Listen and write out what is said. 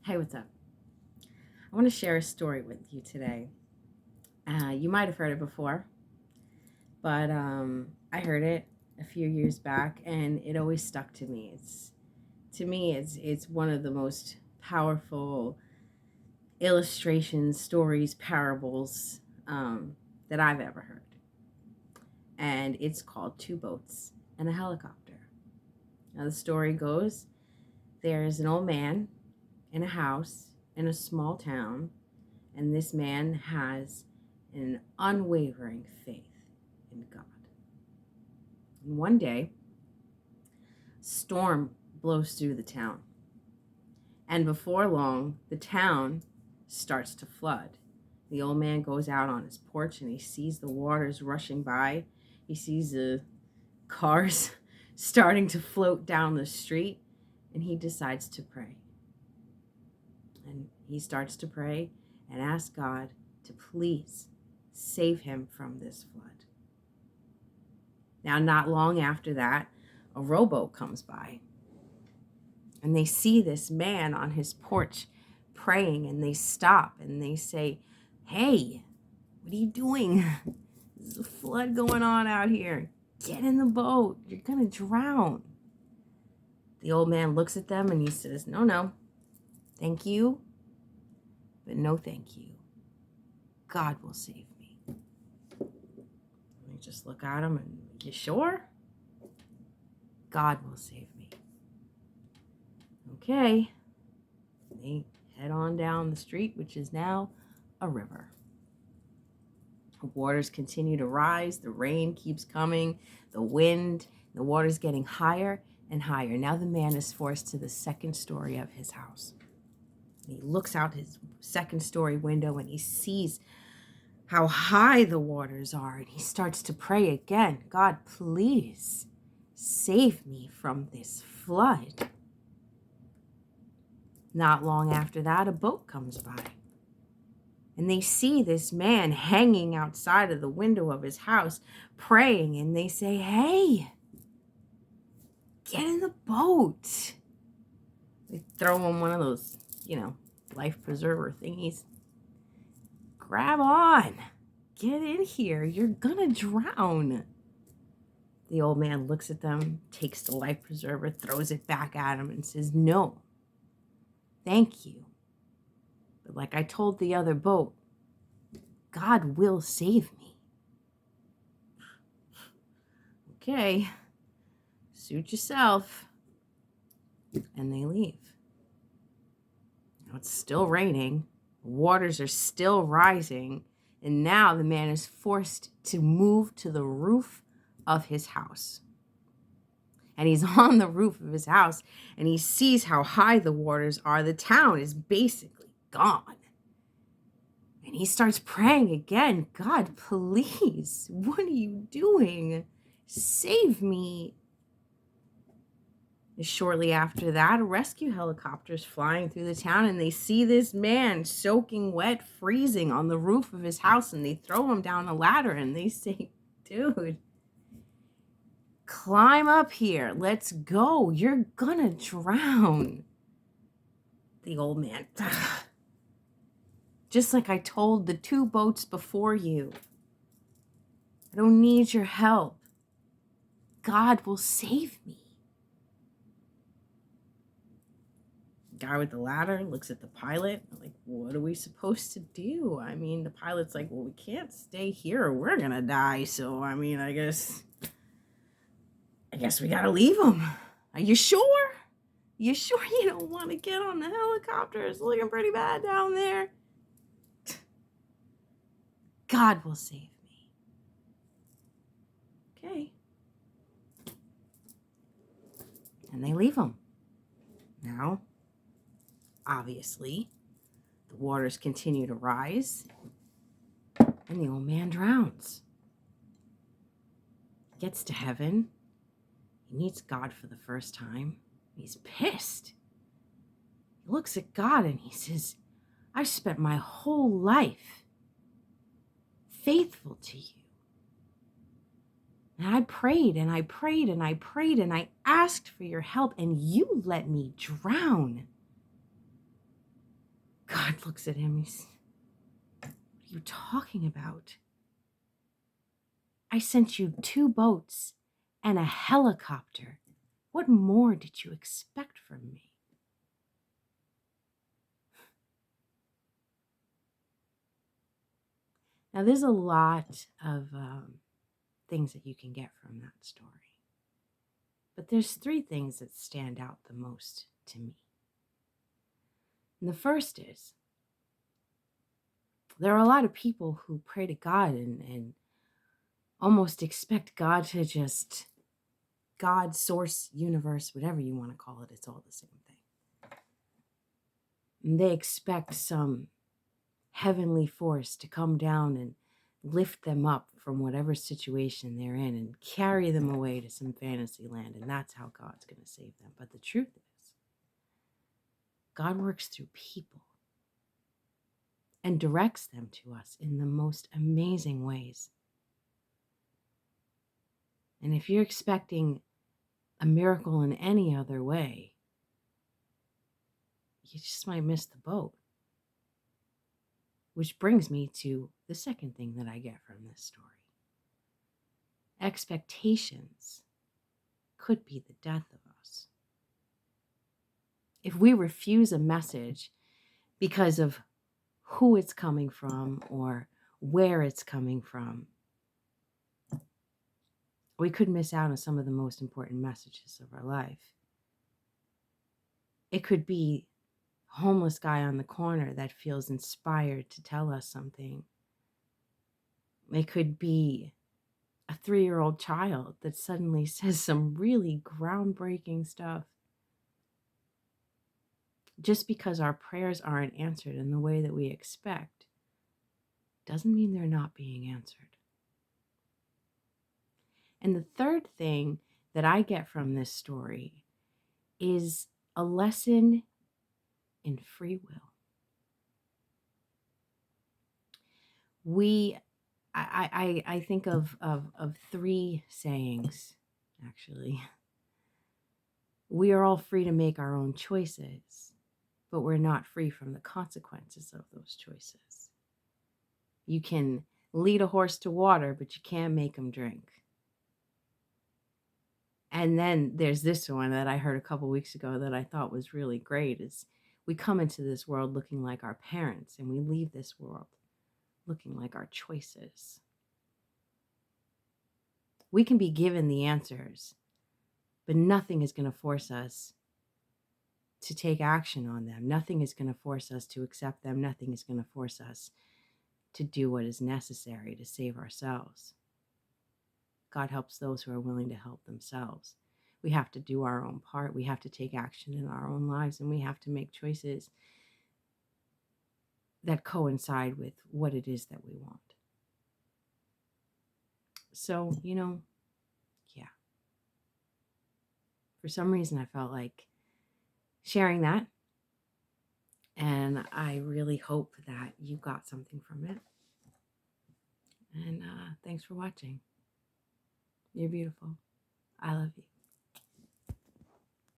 Hey, what's up? I want to share a story with you today. You might have heard it before, but I heard it a few years back, and it always stuck to me. To me, it's one of the most powerful illustrations, stories, parables that I've ever heard, and it's called Two Boats and a Helicopter. Now, the story goes: there's an old man in a house in a small town, and this man has an unwavering faith in God. And one day, storm blows through the town, and before long, the town starts to flood. The old man goes out on his porch and he sees the waters rushing by. He sees the cars starting to float down the street, and he decides to pray. And he starts to pray and ask God to please save him from this flood. Now, not long after that, a rowboat comes by, and they see this man on his porch praying, and they stop and they say, "Hey, what are you doing? There's a flood going on out here. Get in the boat. You're going to drown." The old man looks at them and he says, "No, thank you, but no thank you. God will save me." They just look at him and, "You sure?" "God will save me." Okay. They head on down the street, which is now a river. The waters continue to rise. The rain keeps coming. The wind, the water's getting higher and higher. Now the man is forced to the second story of his house. He looks out his second story window and he sees how high the waters are, and he starts to pray again. "God, please save me from this flood." Not long after that, a boat comes by, and they see this man hanging outside of the window of his house praying, and they say, "Hey, get in the boat." They throw him one of those, life preserver thingies. "Grab on. Get in here. You're gonna drown." The old man looks at them, takes the life preserver, throws it back at him, and says, "No, thank you. But like I told the other boat, God will save me." "Okay, suit yourself." And they leave. Now it's still raining. Waters are still rising. And now the man is forced to move to the roof of his house. And he's on the roof of his house, and he sees how high the waters are. The town is basically gone. And he starts praying again. "God, please, what are you doing? Save me." Shortly after that, a rescue helicopter is flying through the town, and they see this man soaking wet, freezing on the roof of his house, and they throw him down a ladder, and they say, "Dude, climb up here. Let's go. You're gonna drown." The old man, "Just like I told the two boats before you, I don't need your help. God will save me." The guy with the ladder looks at the pilot, like, "What are we supposed to do?" I mean, the pilot's like, "Well, we can't stay here or we're gonna die. So, I guess we gotta leave him. Are you sure? You sure you don't want to get on the helicopter? It's looking pretty bad down there." "God will save me." Okay. And they leave him. Now, obviously, the waters continue to rise, and the old man drowns. Gets to heaven. He meets God for the first time. He's pissed. He looks at God and he says, "I've spent my whole life faithful to you. And I prayed and I prayed and I prayed and I asked for your help, and you let me drown. God looks at him. He's, what are you talking about? I sent you 2 boats and a helicopter. What more did you expect from me? Now, there's a lot of things that you can get from that story. But there's 3 things that stand out the most to me. And the first is, there are a lot of people who pray to God and almost expect God to just, God, source, universe, whatever you want to call it, it's all the same thing. And they expect some heavenly force to come down and lift them up from whatever situation they're in and carry them away to some fantasy land. And that's how God's going to save them. But the truth is, God works through people and directs them to us in the most amazing ways. And if you're expecting a miracle in any other way, you just might miss the boat. Which brings me to the second thing that I get from this story. Expectations could be the death of us. If we refuse a message because of who it's coming from or where it's coming from, we could miss out on some of the most important messages of our life. It could be a homeless guy on the corner that feels inspired to tell us something. It could be a 3-year-old child that suddenly says some really groundbreaking stuff. Just because our prayers aren't answered in the way that we expect doesn't mean they're not being answered. And the third thing that I get from this story is a lesson in free will. I think of 3 sayings, actually. We are all free to make our own choices, but we're not free from the consequences of those choices. You can lead a horse to water, but you can't make him drink. And then there's this one that I heard a couple weeks ago that I thought was really great, is we come into this world looking like our parents, and we leave this world looking like our choices. We can be given the answers, but nothing is going to force us to take action on them. Nothing is going to force us to accept them. Nothing is going to force us to do what is necessary to save ourselves. God helps those who are willing to help themselves. We have to do our own part. We have to take action in our own lives, and we have to make choices that coincide with what it is that we want. So, yeah. For some reason, I felt like sharing that. And I really hope that you got something from it. And thanks for watching. You're beautiful. I love you.